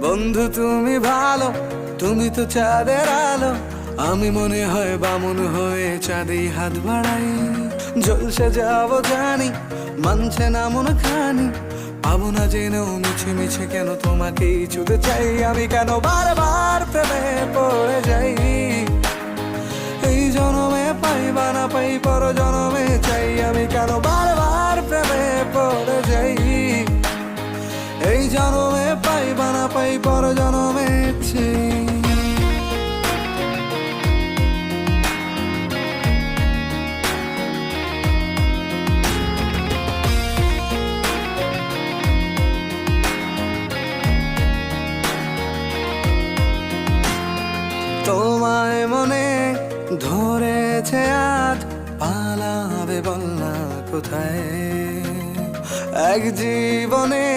বন্ধু তুমি ভালো, তুমি তো চাঁদের আলো। আমি মনে হয় বামুন হয়ে চাঁদে হাত বাড়াই। জলসে যাবো জানি, মানছে না মন খানি। পাবো না জেনেও মিছে মিছে কেন তোমাকেই ছুতে চাই। আমি কেন বারবার প্রেমে পড়ে যাই। এই জনমে পাই বা না পাই, পর জনমে চাই। আমি কেন বারবার প্রেমে পড়ে যাই। এই জনমে পাই বা না পাই, পর জনমে চাই। তোমায় মনে ধরেছে আজ, পালাবে বল না কোথায়। এক জীবনে